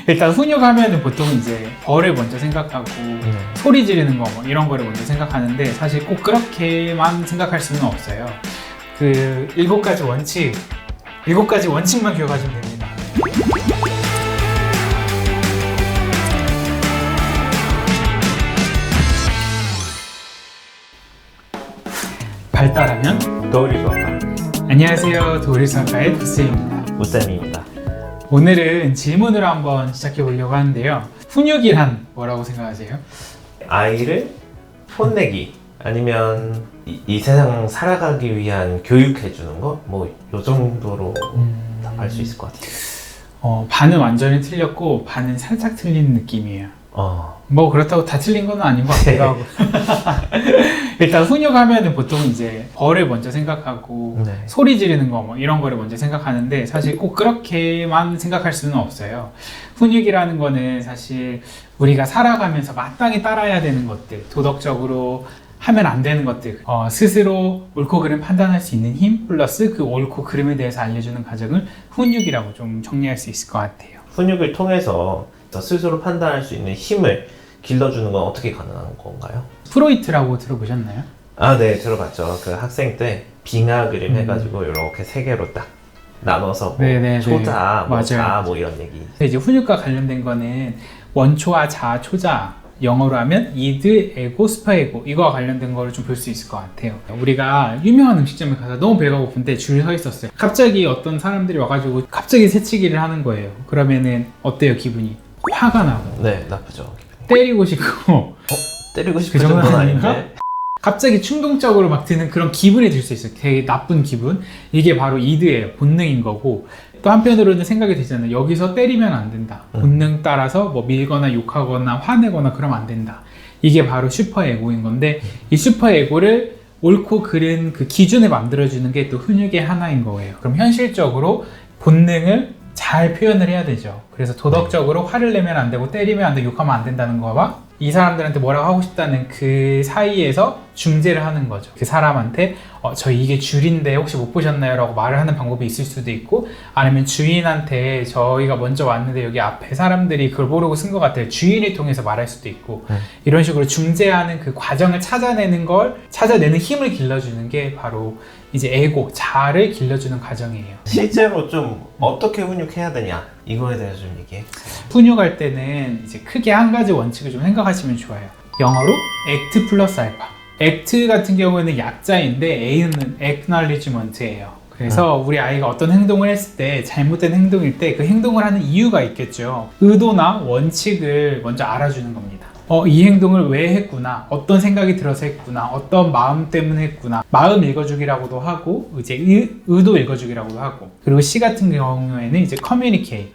일단 훈육하면은 보통 이제 벌을 먼저 생각하고 소리 지르는 거 뭐 이런 거를 먼저 생각하는데 사실 꼭 그렇게만 생각할 수는 없어요. 그 7가지 원칙, 7가지 원칙만 기억하시면 됩니다. 발달하면 도리수학과 안녕하세요. 도리수학과의 도쌤입니다. 우쌤입니다. 오늘은 질문으로 한번 시작해 보려고 하는데요. 훈육이란 뭐라고 생각하세요? 아이를 혼내기 아니면 이 세상 살아가기 위한 교육해주는 거? 뭐 요 정도로 답할 수 있을 것 같아요. 반은 완전히 틀렸고 반은 살짝 틀린 느낌이에요. 뭐 그렇다고 다 틀린 건 아닌 것 같기도 하고. 일단 훈육하면은 보통 이제 벌을 먼저 생각하고 네. 소리 지르는 거 뭐 이런 거를 먼저 생각하는데 사실 꼭 그렇게만 생각할 수는 없어요. 훈육이라는 거는 사실 우리가 살아가면서 마땅히 따라야 되는 것들, 도덕적으로 하면 안 되는 것들, 스스로 옳고 그름 판단할 수 있는 힘 플러스 그 옳고 그름에 대해서 알려주는 과정을 훈육이라고 좀 정리할 수 있을 것 같아요. 훈육을 통해서 스스로 판단할 수 있는 힘을 길러주는 건 어떻게 가능한 건가요? 프로이트라고 들어보셨나요? 네, 들어봤죠. 그 학생 때 빙하 그림 해가지고 이렇게 3개로 딱 나눠서 뭐 네네네. 초자, 뭐 맞아요. 자, 뭐 이런 얘기. 이제 훈육과 관련된 거는 원초와 자, 초자, 영어로 하면 이드, 에고, 슈퍼에고 이거와 관련된 거를 좀 볼 수 있을 것 같아요. 우리가 유명한 음식점에 가서 너무 배가 고픈데 줄이 서 있었어요. 갑자기 어떤 사람들이 와가지고 갑자기 새치기를 하는 거예요. 그러면은 어때요, 기분이? 화가 나고 네, 나쁘죠. 때리고 싶고 때리고 그 싶은 정도는 정도는 아닌가? 아닌데. 갑자기 충동적으로 막 드는 그런 기분이 들 수 있어요. 되게 나쁜 기분. 이게 바로 이드예요. 본능인 거고. 또 한편으로는 생각이 들잖아요. 여기서 때리면 안 된다. 본능 따라서 뭐 밀거나 욕하거나 화내거나 그러면 안 된다. 이게 바로 슈퍼에고인 건데 이 슈퍼에고를 옳고 그른 그 기준을 만들어주는 게 또 훈육의 하나인 거예요. 그럼 현실적으로 본능을 잘 표현을 해야 되죠. 그래서 도덕적으로 화를 내면 안 되고 때리면 안 되고 욕하면 안 된다는 거와 이 사람들한테 뭐라고 하고 싶다는 그 사이에서 중재를 하는 거죠. 그 사람한테 저 이게 줄인데 혹시 못 보셨나요? 라고 말을 하는 방법이 있을 수도 있고 아니면 주인한테 저희가 먼저 왔는데 여기 앞에 사람들이 그걸 모르고 쓴 것 같아요. 주인을 통해서 말할 수도 있고 이런 식으로 중재하는 그 과정을 찾아내는 힘을 길러주는 게 바로 이제 에고, 자아를 길러주는 과정이에요. 실제로 좀 어떻게 훈육해야 되냐 이거에 대해서 좀 얘기해. 훈육할 때는 이제 크게 한 가지 원칙을 좀 생각하시면 좋아요. 영어로 act 플러스 알파. act 같은 경우에는 약자인데 a는 acknowledgement예요. 그래서 우리 아이가 어떤 행동을 했을 때 잘못된 행동일 때 그 행동을 하는 이유가 있겠죠. 의도나 원칙을 먼저 알아주는 겁니다. 이 행동을 왜 했구나, 어떤 생각이 들어서 했구나, 어떤 마음 때문에 했구나. 마음 읽어주기라고도 하고 이제 의도 읽어주기라고도 하고, 그리고 C 같은 경우에는 이제 communicate.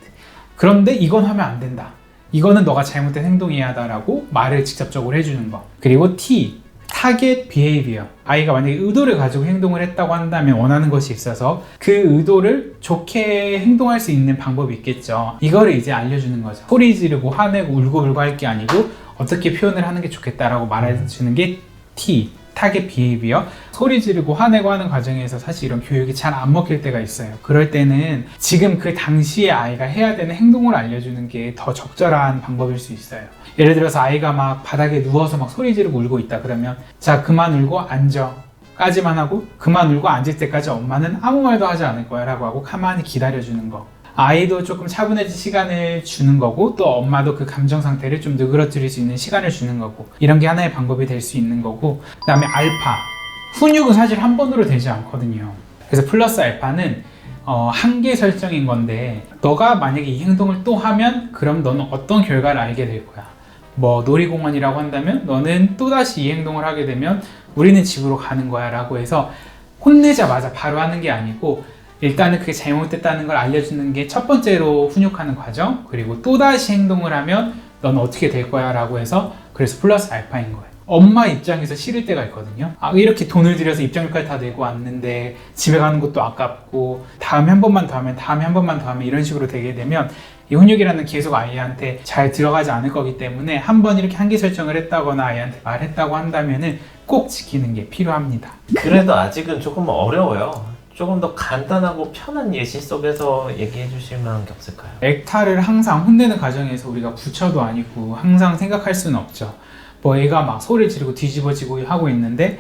그런데 이건 하면 안 된다, 이거는 너가 잘못된 행동이야 라고 말을 직접적으로 해주는 거. 그리고 T, target behavior. 아이가 만약에 의도를 가지고 행동을 했다고 한다면 원하는 것이 있어서 그 의도를 좋게 행동할 수 있는 방법이 있겠죠. 이거를 이제 알려주는 거죠. 소리 지르고 화내고 울고불고 할 게 아니고 어떻게 표현을 하는 게 좋겠다라고 말해주는 게 T, 타겟 비헤이비어. 소리 지르고 화내고 하는 과정에서 사실 이런 교육이 잘 안 먹힐 때가 있어요. 그럴 때는 지금 그 당시에 아이가 해야 되는 행동을 알려주는 게 더 적절한 방법일 수 있어요. 예를 들어서 아이가 막 바닥에 누워서 막 소리 지르고 울고 있다 그러면 자, 그만 울고 앉아 까지만 하고 그만 울고 앉을 때까지 엄마는 아무 말도 하지 않을 거야 라고 하고 가만히 기다려주는 거. 아이도 조금 차분해질 시간을 주는 거고 또 엄마도 그 감정 상태를 좀 누그러뜨릴 수 있는 시간을 주는 거고, 이런 게 하나의 방법이 될 수 있는 거고, 그 다음에 알파. 훈육은 사실 한 번으로 되지 않거든요. 그래서 플러스 알파는 한계 설정인 건데 너가 만약에 이 행동을 또 하면 그럼 너는 어떤 결과를 알게 될 거야. 뭐 놀이공원이라고 한다면 너는 또다시 이 행동을 하게 되면 우리는 집으로 가는 거야 라고 해서 혼내자마자 바로 하는 게 아니고 일단은 그게 잘못됐다는 걸 알려주는 게 첫 번째로 훈육하는 과정, 그리고 또다시 행동을 하면 넌 어떻게 될 거야 라고 해서, 그래서 플러스 알파인 거예요. 엄마 입장에서 싫을 때가 있거든요. 이렇게 돈을 들여서 입장료까지 다 내고 왔는데 집에 가는 것도 아깝고 다음에 한 번만 더 하면 다음에 한 번만 더 하면 이런 식으로 되게 되면 이 훈육이라는 계속 아이한테 잘 들어가지 않을 거기 때문에 한 번 이렇게 한계 설정을 했다거나 아이한테 말했다고 한다면은 꼭 지키는 게 필요합니다. 그래도 아직은 조금 어려워요. 조금 더 간단하고 편한 예시 속에서 얘기해 주실 만한 게 없을까요? 액타를 항상 혼내는 과정에서 우리가 부처도 아니고 항상 생각할 수는 없죠. 뭐 애가 막 소리 지르고 뒤집어지고 하고 있는데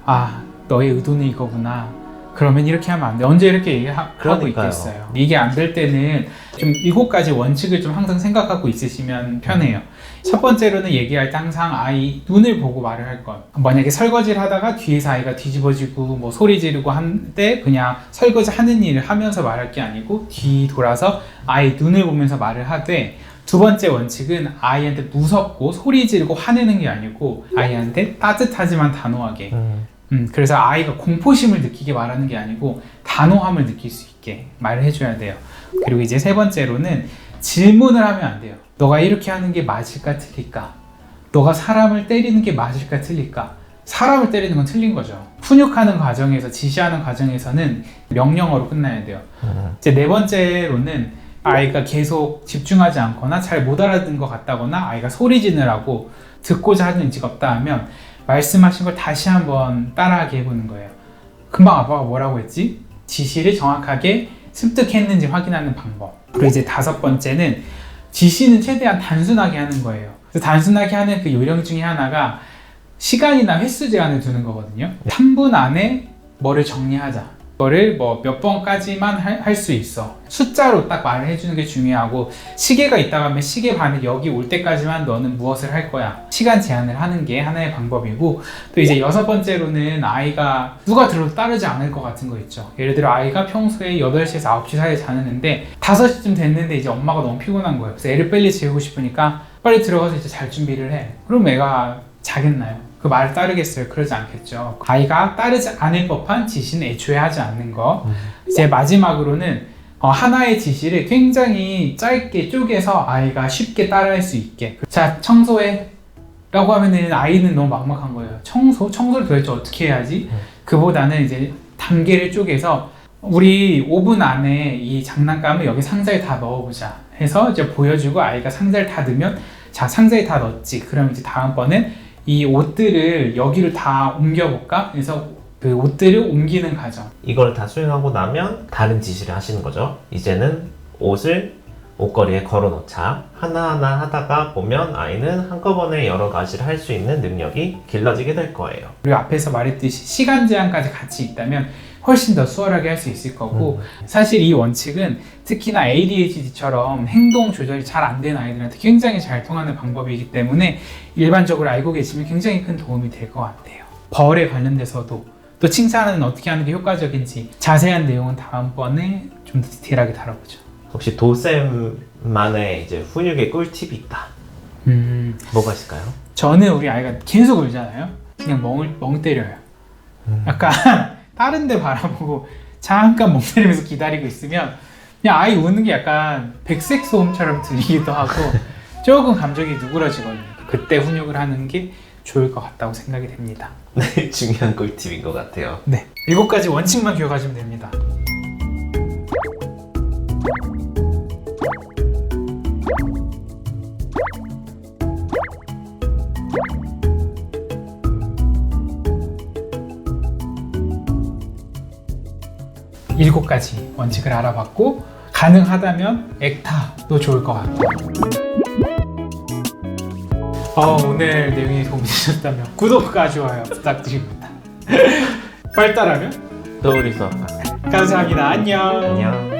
아 너의 의도는 이거구나. 그러면 이렇게 하면 안 돼. 언제 이렇게 얘기하고 그러니까요. 있겠어요. 이게 안 될 때는 좀 7가지 원칙을 좀 항상 생각하고 있으시면 편해요. 첫 번째로는 얘기할 때 항상 아이 눈을 보고 말을 할 것. 만약에 설거지를 하다가 뒤에서 아이가 뒤집어지고 뭐 소리 지르고 하는데 그냥 설거지 하는 일을 하면서 말할 게 아니고 뒤 돌아서 아이 눈을 보면서 말을 하되, 두 번째 원칙은 아이한테 무섭고 소리 지르고 화내는 게 아니고 아이한테 따뜻하지만 단호하게. 그래서 아이가 공포심을 느끼게 말하는 게 아니고 단호함을 느낄 수 있게 말을 해줘야 돼요. 그리고 이제 세 번째로는 질문을 하면 안 돼요. 너가 이렇게 하는 게 맞을까 틀릴까? 너가 사람을 때리는 게 맞을까 틀릴까? 사람을 때리는 건 틀린 거죠. 훈육하는 과정에서, 지시하는 과정에서는 명령어로 끝나야 돼요. 이제 네 번째로는 아이가 계속 집중하지 않거나 잘 못 알아듣는 것 같다거나 아이가 소리 지르라고 듣고자 하는 의지가 없다 하면 말씀하신 걸 다시 한번 따라하게 해보는 거예요. 금방 아빠가 뭐라고 했지? 지시를 정확하게 습득했는지 확인하는 방법. 그리고 이제 다섯 번째는 지시는 최대한 단순하게 하는 거예요. 그래서 단순하게 하는 그 요령 중에 하나가 시간이나 횟수 제한을 두는 거거든요. 3분 안에 뭐를 정리하자. 거를 뭐 몇 번까지만 할 수 있어. 숫자로 딱 말을 해주는 게 중요하고, 시계가 있다고 하면 시계 반을 여기 올 때까지만 너는 무엇을 할 거야. 시간 제한을 하는 게 하나의 방법이고, 또 이제 여섯 번째로는 아이가 누가 들어도 따르지 않을 것 같은 거 있죠. 예를 들어 아이가 평소에 8시에서 9시 사이에 자는데 5시쯤 됐는데 이제 엄마가 너무 피곤한 거예요. 그래서 애를 빨리 재우고 싶으니까 빨리 들어가서 이제 잘 준비를 해. 그럼 애가 자겠나요? 그 말을 따르겠어요? 그러지 않겠죠. 아이가 따르지 않을 법한 지시는 애초에 하지 않는 거. 이제 마지막으로는 하나의 지시를 굉장히 짧게 쪼개서 아이가 쉽게 따라할 수 있게. 자, 청소해 라고 하면은 아이는 너무 막막한 거예요. 청소를 도대체 어떻게 해야지? 그보다는 이제 단계를 쪼개서 우리 5분 안에 이 장난감을 여기 상자에 다 넣어보자 해서 이제 보여주고, 아이가 상자를 다 넣으면 자, 상자에 다 넣었지. 그럼 이제 다음번엔 이 옷들을 여기를 다 옮겨볼까? 그래서 그 옷들을 옮기는 과정. 이걸 다 수행하고 나면 다른 지시를 하시는 거죠. 이제는 옷을 옷걸이에 걸어 놓자. 하나하나 하다가 보면 아이는 한꺼번에 여러 가지를 할 수 있는 능력이 길러지게 될 거예요. 그리고 앞에서 말했듯이 시간 제한까지 같이 있다면 훨씬 더 수월하게 할 수 있을 거고, 사실 이 원칙은 특히나 ADHD처럼 행동 조절이 잘 안 되는 아이들한테 굉장히 잘 통하는 방법이기 때문에 일반적으로 알고 계시면 굉장히 큰 도움이 될 것 같아요. 벌에 관련돼서도 또 칭찬은 어떻게 하는 게 효과적인지 자세한 내용은 다음번에 좀 더 디테일하게 다뤄보죠. 혹시 도쌤만의 이제 훈육의 꿀팁이 있다. 뭐가 있을까요? 저는 우리 아이가 계속 울잖아요. 그냥 멍 때려요. 약간 다른 데 바라보고 잠깐 멍 때리면서 기다리고 있으면 그냥 아이 우는 게 약간 백색 소음처럼 들리기도 하고 조금 감정이 누그러지거든요. 그때 훈육을 하는 게 좋을 것 같다고 생각이 됩니다. 네, 중요한 꿀팁인 것 같아요. 네, 7가지 원칙만 기억하시면 됩니다. 일곱 가지 원칙을 알아봤고, 가능하다면 액타도 좋을 것 같고, 오늘 내용이 도움이 되셨다면 구독과 좋아요 부탁드립니다. 빨리 따라하면 또 우리 수업 감사합니다. 안녕. 안녕.